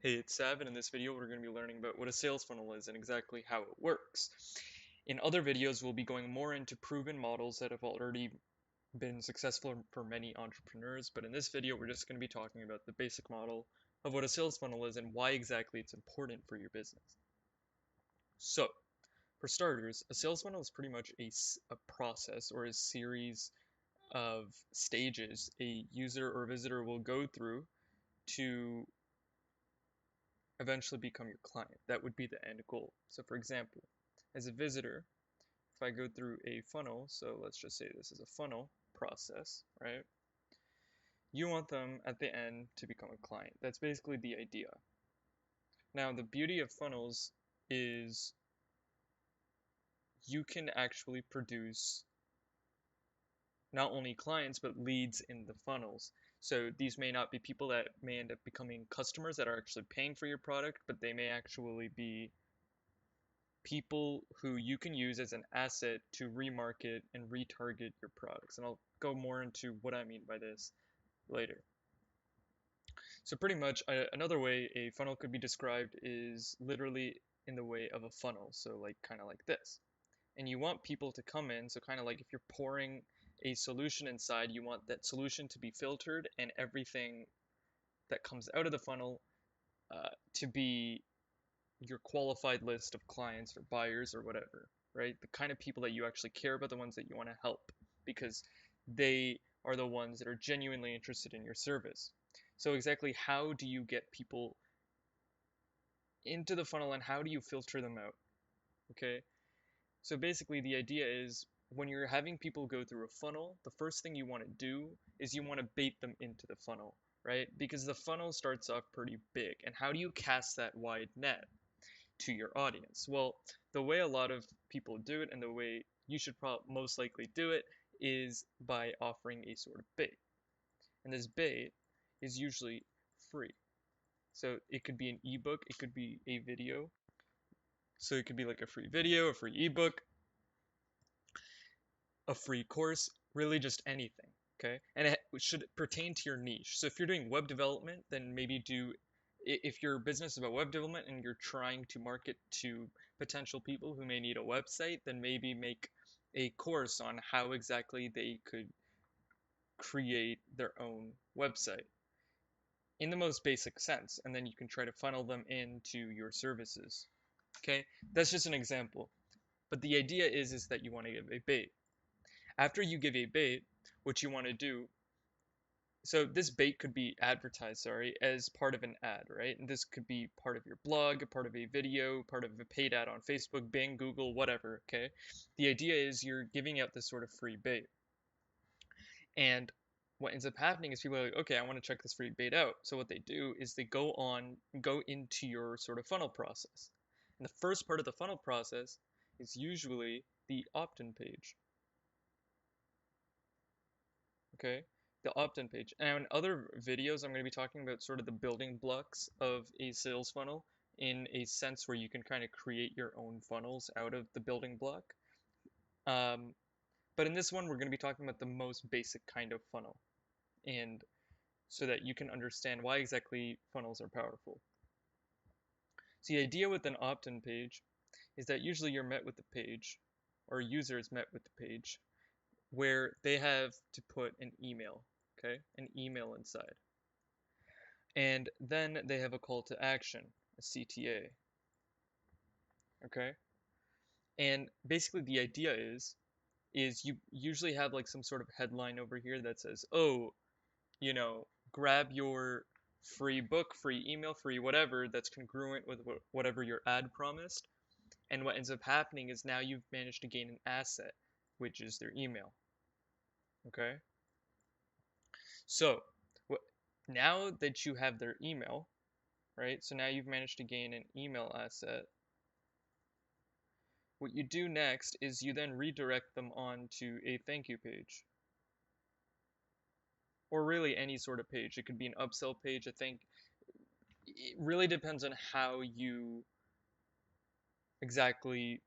Hey, it's Sav, and in this video we're going to be learning about what a sales funnel is and exactly how it works. In other videos, we'll be going more into proven models that have already been successful for many entrepreneurs, but in this video we're just going to be talking about the basic model of what a sales funnel is and why exactly it's important for your business. So, for starters, a sales funnel is pretty much a process or a series of stages a user or visitor will go through to eventually become your client. That would be the end goal. So for example, as a visitor, if I go through a funnel, so let's just say this is a funnel process, right? You want them at the end to become a client. That's basically the idea. Now, the beauty of funnels is you can actually produce not only clients but leads in the funnels. So these may not be people that may end up becoming customers that are actually paying for your product, but they may actually be people who you can use as an asset to remarket and retarget your products. And I'll go more into what I mean by this later. So pretty much another way a funnel could be described is literally in the way of a funnel. So like kind of like this. And you want people to come in, so kind of like if you're pouring a solution inside, you want that solution to be filtered and everything that comes out of the funnel to be your qualified list of clients or buyers or whatever, right? The kind of people that you actually care about, the ones that you want to help, because they are the ones that are genuinely interested in your service. So, exactly how do you get people into the funnel and how do you filter them out? Okay, so basically, the idea is when you're having people go through a funnel, the first thing you want to do is you want to bait them into the funnel, right? Because the funnel starts off pretty big. And how do you cast that wide net to your audience? Well, the way a lot of people do it and the way you should most likely do it is by offering a sort of bait. And this bait is usually free. So it could be an ebook, it could be a video. So it could be like a free video, a free ebook, a free course, really just anything. Okay. And it should pertain to your niche. So if you're doing web development, then maybe if your business is about web development and you're trying to market to potential people who may need a website, then maybe make a course on how exactly they could create their own website in the most basic sense. And then you can try to funnel them into your services. Okay. That's just an example. But the idea is that you want to give a bait. After you give a bait, what you want to do, so this bait could be advertised, sorry, as part of an ad, right? And this could be part of your blog, part of a video, part of a paid ad on Facebook, Bing, Google, whatever, okay? The idea is you're giving out this sort of free bait. And what ends up happening is people are like, okay, I want to check this free bait out. So what they do is they go into your sort of funnel process. And the first part of the funnel process is usually the opt-in page. Okay, the opt-in page. And in other videos, I'm going to be talking about sort of the building blocks of a sales funnel in a sense where you can kind of create your own funnels out of the building block. Um, but in this one, we're going to be talking about the most basic kind of funnel, and so that you can understand why exactly funnels are powerful. So the idea with an opt-in page is that usually you're met with the page, or users met with the page, where they have to put an email, okay, an email inside. And then they have a call to action, a CTA, okay? And basically the idea is you usually have like some sort of headline over here that says, "Oh, grab your free book, free email, free whatever that's congruent with whatever your ad promised." And what ends up happening is now you've managed to gain an asset, which is their email, okay? So, now that you have their email, right? So now you've managed to gain an email asset. What you do next is you then redirect them on to a thank you page. Or really any sort of page. It could be an upsell page, I think. It really depends on how you exactly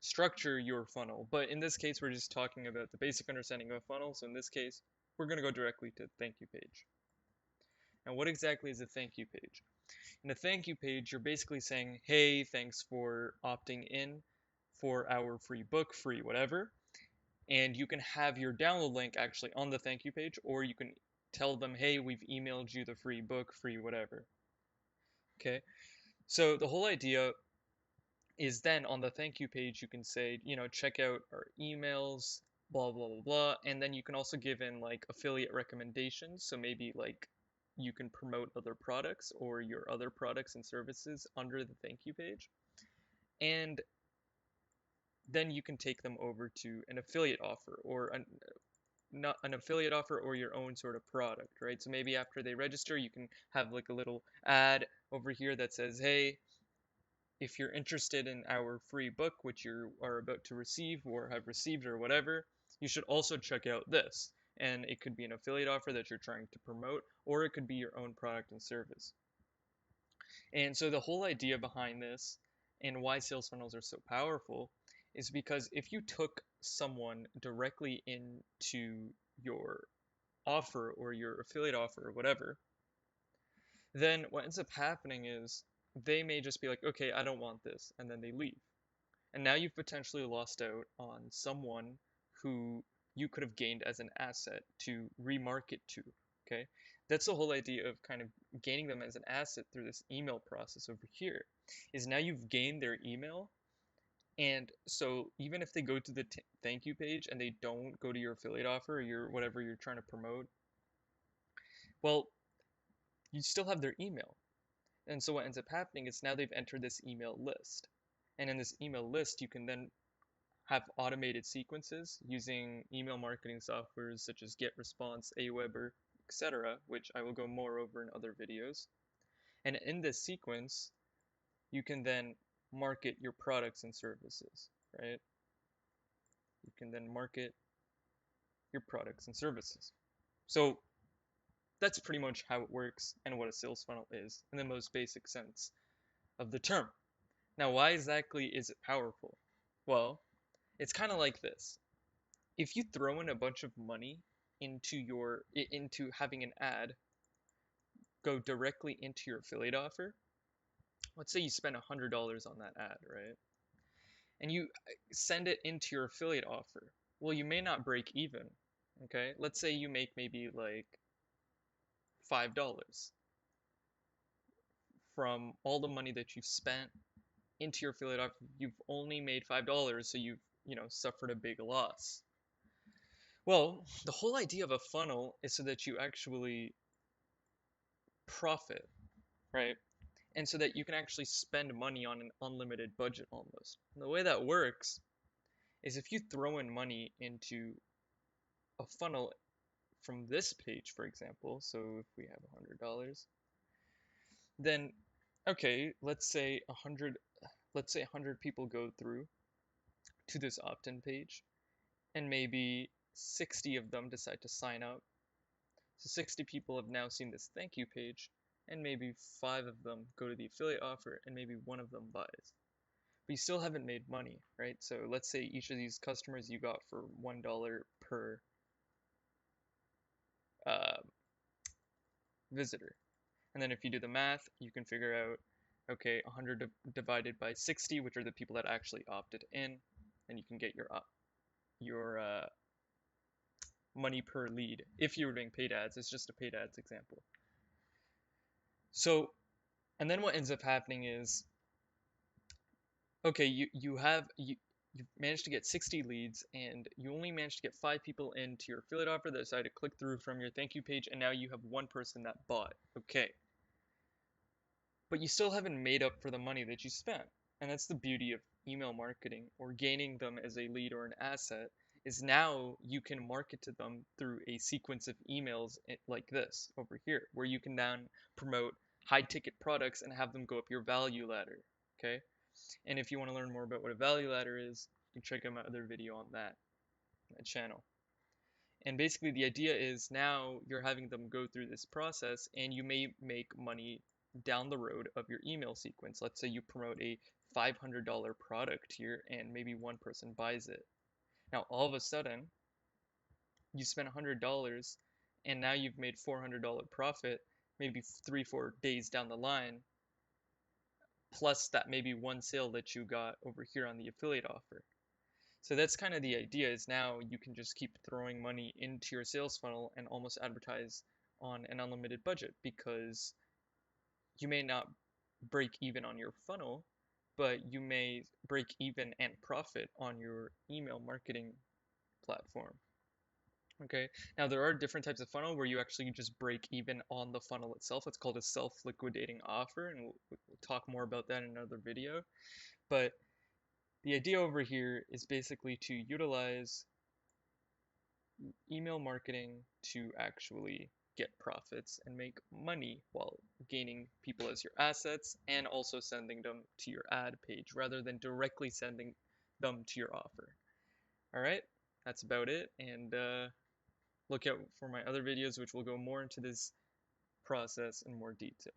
structure your funnel. But in this case, we're just talking about the basic understanding of a funnel. So in this case, we're going to go directly to thank you page. And what exactly is a thank you page? In a thank you page, you're basically saying, hey, thanks for opting in for our free book, free whatever. And you can have your download link actually on the thank you page, or you can tell them, hey, we've emailed you the free book, free whatever. Okay, so the whole idea is then on the thank you page, you can say, check out our emails, blah, blah, blah, blah. And then you can also give in like affiliate recommendations. So maybe like you can promote other products or your other products and services under the thank you page. And then you can take them over to an affiliate offer or not an affiliate offer or your own sort of product, right? So maybe after they register, you can have like a little ad over here that says, hey, if you're interested in our free book, which you are about to receive or have received or whatever, you should also check out this. And it could be an affiliate offer that you're trying to promote, or it could be your own product and service. And so the whole idea behind this and why sales funnels are so powerful is because if you took someone directly into your offer or your affiliate offer or whatever, then what ends up happening is they may just be like, okay, I don't want this, and then they leave. And now you've potentially lost out on someone who you could have gained as an asset to remarket to. Okay, that's the whole idea of kind of gaining them as an asset through this email process over here. Is now you've gained their email, and so even if they go to the thank you page and they don't go to your affiliate offer or your whatever you're trying to promote, well, you still have their email. And so what ends up happening is now they've entered this email list. And in this email list, you can then have automated sequences using email marketing softwares such as GetResponse, Aweber, etc., which I will go more over in other videos. And in this sequence, you can then market your products and services, right? You can then market your products and services. So that's pretty much how it works and what a sales funnel is in the most basic sense of the term. Now, why exactly is it powerful? Well, it's kind of like this. If you throw in a bunch of money into having an ad go directly into your affiliate offer, let's say you spend $100 on that ad, right? And you send it into your affiliate offer. Well, you may not break even, okay? Let's say you make maybe like $5 from all the money that you've spent into your affiliate offer. You've only made $5, so you've, suffered a big loss. Well, the whole idea of a funnel is so that you actually profit, right? And so that you can actually spend money on an unlimited budget almost. And the way that works is if you throw in money into a funnel from this page, for example, so if we have $100, then okay, let's say 100 people go through to this opt-in page, and maybe 60 of them decide to sign up. So 60 people have now seen this thank you page, and maybe 5 of them go to the affiliate offer, and maybe 1 of them buys. But you still haven't made money, right? So let's say each of these customers you got for $1 per uh, visitor. And then if you do the math, you can figure out, okay, 100 divided by 60, which are the people that actually opted in, and you can get your money per lead. If you were doing paid ads, it's just a paid ads example. So, and then what ends up happening is, okay, you've managed to get 60 leads, and you only managed to get 5 people into your affiliate offer that decided to click through from your thank you page, and now you have 1 person that bought. Okay. But you still haven't made up for the money that you spent. And that's the beauty of email marketing or gaining them as a lead or an asset is now you can market to them through a sequence of emails like this over here, where you can then promote high ticket products and have them go up your value ladder. Okay. And if you want to learn more about what a value ladder is, you can check out my other video on that channel. And basically the idea is now you're having them go through this process and you may make money down the road of your email sequence. Let's say you promote a $500 product here and maybe 1 person buys it. Now all of a sudden you spent $100 and now you've made $400 profit maybe 3-4 days down the line, plus that maybe one sale that you got over here on the affiliate offer. So that's kind of the idea, is now you can just keep throwing money into your sales funnel and almost advertise on an unlimited budget, because you may not break even on your funnel, but you may break even and profit on your email marketing platform. Okay, now there are different types of funnel where you actually just break even on the funnel itself. It's called a self-liquidating offer, and we'll talk more about that in another video. But the idea over here is basically to utilize email marketing to actually get profits and make money while gaining people as your assets and also sending them to your ad page rather than directly sending them to your offer. All right, that's about it. And look out for my other videos, which will go more into this process in more detail.